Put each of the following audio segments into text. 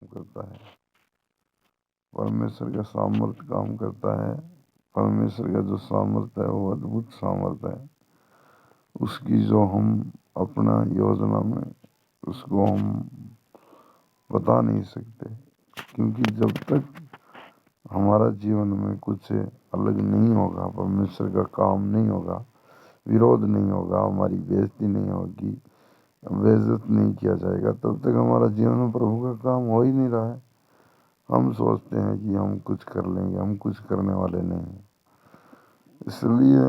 करता है, परमेश्वर का सामर्थ्य काम करता है। परमेश्वर का जो सामर्थ्य है वो अद्भुत सामर्थ्य है। उसकी जो हम अपना योजना में उसको हम बता नहीं सकते, क्योंकि जब तक हमारा जीवन में कुछ अलग नहीं होगा, परमेश्वर का काम नहीं होगा, विरोध नहीं होगा, हमारी बेइज्जती नहीं होगी, बेइज्जत नहीं किया जाएगा, तब तक हमारा जीवन में प्रभु का काम हो ही नहीं रहा है। हम सोचते हैं कि हम कुछ कर लेंगे, हम कुछ करने वाले नहीं हैं। इसलिए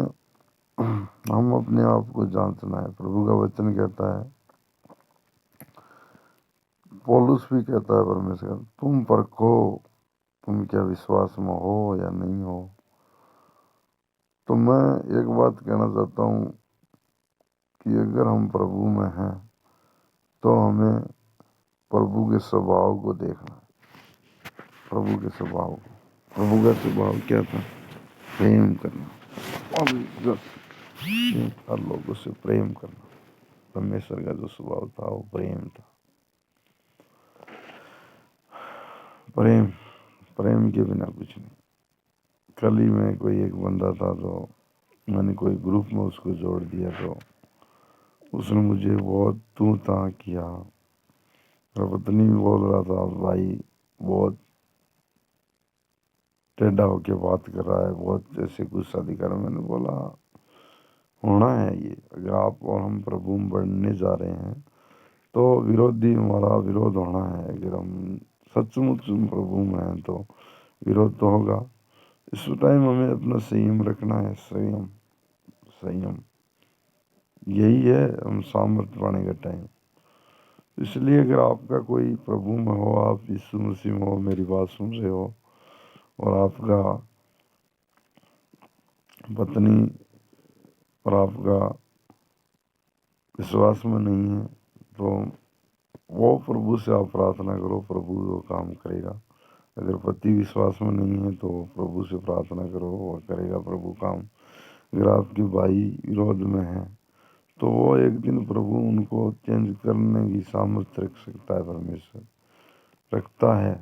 हम अपने आप को जांचना है। प्रभु का वचन कहता है, पौलुस भी कहता है परमेश्वर, तुम परखो तुम क्या विश्वास में हो या नहीं हो। तो मैं एक बात कहना चाहता हूँ कि अगर हम प्रभु में हैं तो हमें प्रभु के स्वभाव को देखना है। प्रभु के स्वभाव को, प्रभु का स्वभाव क्या था? प्रेम करना और हर लोगों से प्रेम करना। परमेश्वर का जो स्वभाव था वो प्रेम था। प्रेम, प्रेम के बिना कुछ नहीं। कल ही में कोई एक बंदा था, तो मैंने कोई ग्रुप में उसको जोड़ दिया, तो उसने मुझे बहुत तू ता किया। और पत्नी भी बोल रहा था, भाई बहुत टेढ़ा होके बात कर रहा है, बहुत ऐसे गुस्सा दिखा रहा है। मैंने बोला होना है ये, अगर आप और हम प्रभु में बढ़ने जा रहे हैं तो विरोधी हमारा विरोध होना है। अगर हम सचमुच प्रभु में हैं तो विरोध तो होगा। इस टाइम हमें अपना संयम रखना है। संयम, संयम यही है हम सामर्थ्य पाने का टाइम। इसलिए अगर आपका कोई प्रभु में हो, आप यीशु मसीह में हो, मेरी बात सुन रहे हो, और आपका पत्नी और आपका विश्वास में नहीं है, तो वो प्रभु से आप प्रार्थना करो, प्रभु वो काम करेगा। अगर पति विश्वास में नहीं है तो प्रभु से प्रार्थना करो, वो करेगा प्रभु काम। अगर आपके भाई विरोध में है तो वो एक दिन प्रभु उनको चेंज करने की सामर्थ्य रख सकता है। परमेश्वर रखता है,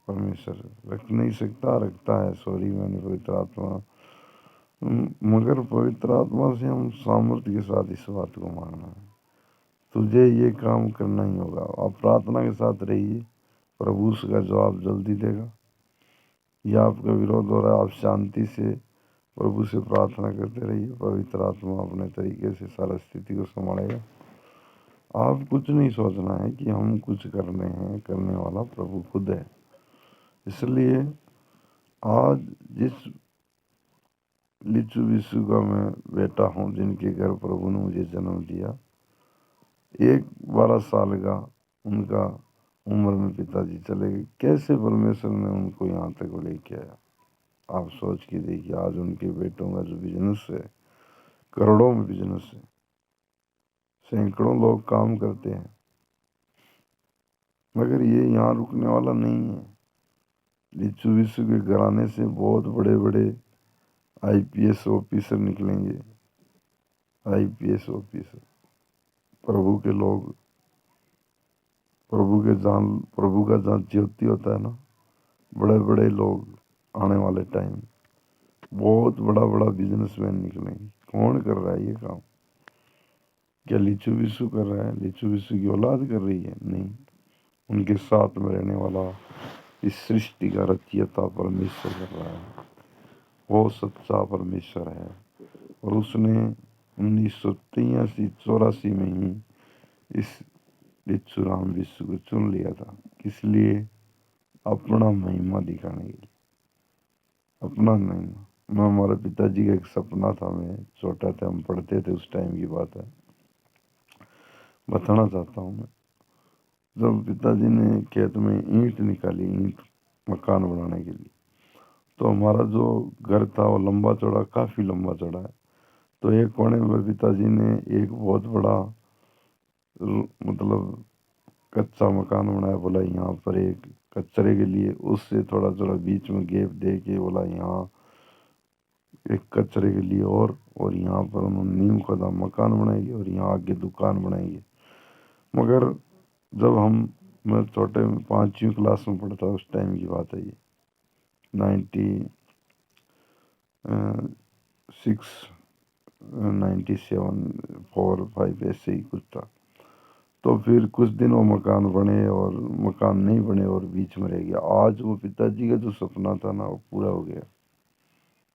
परमेश्वर रख नहीं सकता, रखता है। सॉरी, मैंने पवित्र आत्मा, मगर पवित्र आत्मा से हम सामर्थ्य के साथ इस बात को मांगना है। तुझे ये काम करना ही होगा। आप प्रार्थना के साथ रहिए, प्रभु उसका जवाब जल्दी देगा। या आपका विरोध हो रहा है, आप शांति से प्रभु से प्रार्थना करते रहिए, पवित्र आत्मा अपने तरीके से सारा स्थिति को संभालेगा। आप कुछ नहीं सोचना है कि हम कुछ करने हैं, करने वाला प्रभु खुद है। इसलिए आज जिस लिचू विशु का मैं बेटा हूँ, जिनके घर प्रभु ने मुझे जन्म दिया, 12 साल का उनका उम्र में पिताजी चले गए। कैसे परमेश्वर ने उनको यहाँ तक लेके आया, आप सोच के देखिए। आज उनके बेटों का जो बिजनेस है, करोड़ों में बिजनेस है, सैकड़ों लोग काम करते हैं, मगर ये यहाँ रुकने वाला नहीं है। लिचू विशु के घराने से बहुत बड़े बड़े IPS ऑफिसर निकलेंगे। IPS ऑफिसर, प्रभु के लोग, प्रभु का जहाँ ज्योति होता है ना, बड़े बड़े लोग आने वाले टाइम बहुत बड़ा बड़ा बिजनेसमैन निकलेंगे। कौन कर रहा है ये काम? क्या लिचू विशु कर रहा है? लिचू विशु की औलाद कर रही है? नहीं, उनके साथ में रहने वाला इस सृष्टि का रचयिता परमेश्वर कर रहा है। वो सच्चा परमेश्वर है, और उसने 1983-84 में ही इस लिचू राम विशु को चुन लिया था। किस लिए? अपना महिमा दिखाने के लिए, अपना महिमा। मैं, हमारे पिताजी का एक सपना था, मैं छोटा था, हम पढ़ते थे, उस टाइम की बात है, बताना चाहता हूँ मैं। जब पिताजी ने खेत में ईंट निकाली, ईंट मकान बनाने के लिए, तो हमारा जो घर था वो लंबा चौड़ा, काफ़ी लंबा चौड़ा है। तो एक कोने में पिताजी ने एक बहुत बड़ा मतलब कच्चा मकान बनाया। बोला यहाँ पर एक कचरे के लिए, उससे थोड़ा थोड़ा बीच में गैप दे के बोला यहाँ एक कचरे के लिए, और यहाँ पर उन्होंने नींव खोदा, मकान बनाएंगे और यहाँ आगे दुकान बनाएंगे। मगर जब हम मैं छोटे 5वीं क्लास में पढ़ता, उस टाइम की बात है ये, 96, 97, 4, 5 ऐसे ही कुछ था। तो फिर कुछ दिन वो मकान बने और मकान नहीं बने और बीच में रह गया। आज वो पिताजी का जो सपना था ना वो पूरा हो गया।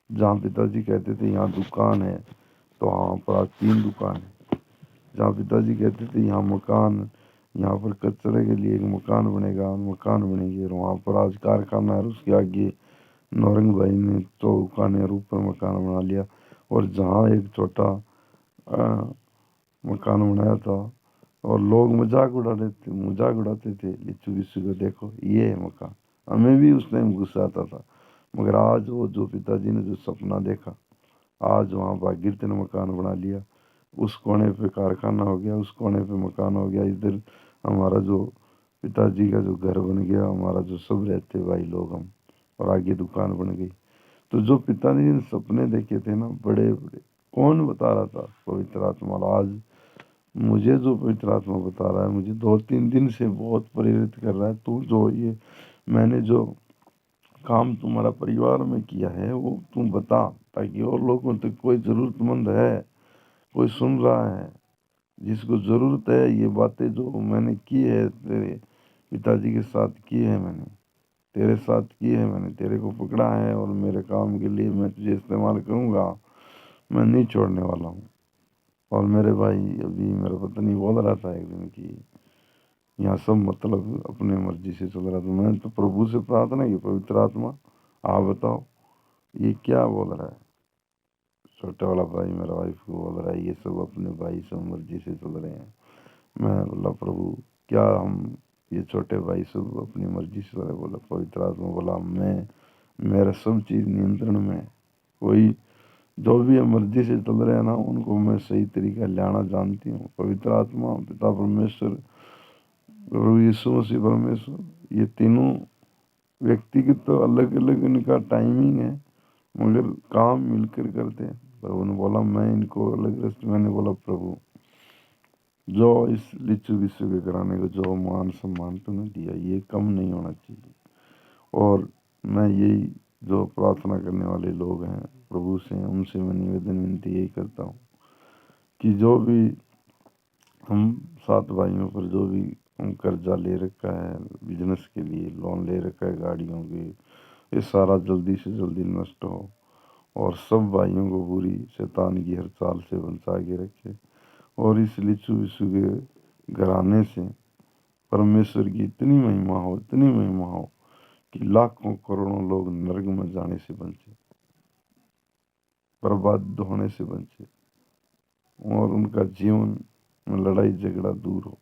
जहाँ पिताजी कहते थे यहाँ दुकान है, तो वहाँ पर आज 3 दुकान है। जहाँ पिताजी कहते थे यहाँ मकान, यहाँ पर कचरे के लिए एक मकान बनेगा, मकान बनेंगे, और वहाँ पर आज कारखाना है, और उसके आगे नौरंग भाई ने तो दुकानें और ऊपर मकान बना लिया। और जहाँ एक छोटा मकान बनाया था और लोग मजाक उड़ाते थे लिच्चू बिच्चू को, देखो ये है मकान। हमें भी उस टाइम गुस्सा आता था, मगर आज वो जो पिताजी ने जो सपना देखा, आज वहाँ भागीरथी ने मकान बना लिया। उस कोने पे कारखाना हो गया, उस कोने पे मकान हो गया, इधर हमारा जो पिताजी का जो घर बन गया, हमारा जो सब रहते भाई लोग हम, और आगे दुकान बन गई। तो जो पिताजी ने सपने देखे थे ना बड़े बड़े, कौन बता रहा था? पवित्र आत्मा। आज मुझे जो पवित्र आत्मा बता रहा है, मुझे 2-3 दिन से बहुत प्रेरित कर रहा है, तू जो ये मैंने जो काम तुम्हारा परिवार में किया है वो तुम बता, ताकि और लोगों तक कोई ज़रूरतमंद है, कोई सुन रहा है, जिसको ज़रूरत है। ये बातें जो मैंने की है तेरे पिताजी के साथ की है, मैंने तेरे साथ की है, मैंने तेरे को पकड़ा है, और मेरे काम के लिए मैं तुझे इस्तेमाल करूँगा, मैं नहीं छोड़ने वाला हूँ। और मेरे भाई, अभी मेरा पत्नी बोल रहा था एक दिन कि यहाँ सब मतलब अपने मर्जी से चल रहा था। मैंने तो प्रभु से प्रार्थना की, पवित्र आत्मा आप बताओ ये क्या बोल रहा है। छोटा वाला भाई मेरा वाइफ को बोल रहा है ये सब अपने भाई सब मर्जी से चल रहे हैं। मैं बोला प्रभु क्या हम ये छोटे भाई सब अपनी मर्जी से चल रहे? बोला पवित्र आत्मा बोला मैं, मेरा सब चीज़ नियंत्रण में है। कोई जो भी मर्जी से चल रहे हैं ना, उनको मैं सही तरीका लाना जानती हूँ। पवित्र आत्मा, पिता परमेश्वर, प्रभु यीशु मसीह परमेश्वर, ये तीनों व्यक्तिगत तो अलग अलग इनका टाइमिंग है, मगर काम मिलकर करते हैं। प्रभु ने बोला मैं इनको अलग रस्त, मैंने बोला प्रभु जो इस लिच्चू विश्व के कराने को जो मान सम्मान तूने दिया, ये कम नहीं होना चाहिए। और मैं यही जो प्रार्थना करने वाले लोग हैं प्रभु से, उनसे मैं निवेदन विनती यही करता हूँ कि जो भी हम 7 भाइयों पर जो भी हम कर्जा ले रखा है, बिजनेस के लिए लोन ले रखा है, गाड़ियों के, ये सारा जल्दी से जल्दी नष्ट हो, और सब भाइयों को पूरी शैतान की हर चाल से बचा के रखे। और इस लिच्चू विश्व के घराने से परमेश्वर की इतनी महिमा हो, इतनी महिमा हो कि लाखों करोड़ों लोग नरक में जाने से बचे, बर्बाद होने से बचे, और उनका जीवन में लड़ाई झगड़ा दूर हो।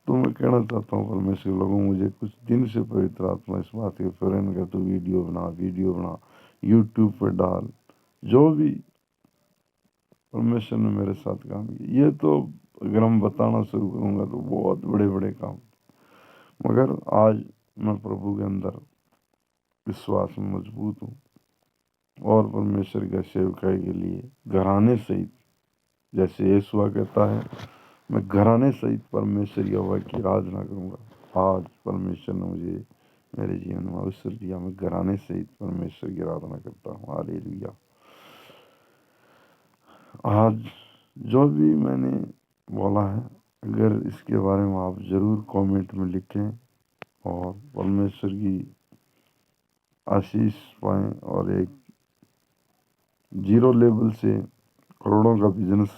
तो मैं कहना चाहता हूँ परमेश्वर लोगों, मुझे कुछ दिन से पवित्र आत्मा इस बात के प्रेरण का, तो वीडियो बना यूट्यूब पर डाल। जो भी परमेश्वर ने मेरे साथ काम किया, ये तो अगर हम बताना शुरू करूँगा तो बहुत बड़े बड़े काम, मगर आज मैं प्रभु के अंदर विश्वास में मजबूत हूँ, और परमेश्वर का सेवकाई के लिए घराने सहित, जैसे यीशुआ कहता है मैं घराने सहित परमेश्वर यहोवा की आराधना करूँगा। आज परमेश्वर ने मुझे मेरे जीवन में अवसर दिया, मैं घराने सहित परमेश्वर की आराधना करता हूँ। हालेलुया। आज जो भी मैंने बोला है, अगर इसके बारे में आप ज़रूर कमेंट में लिखें, और परमेश्वर की आशीष पाएँ, और एक जीरो लेवल से करोड़ों का बिजनेस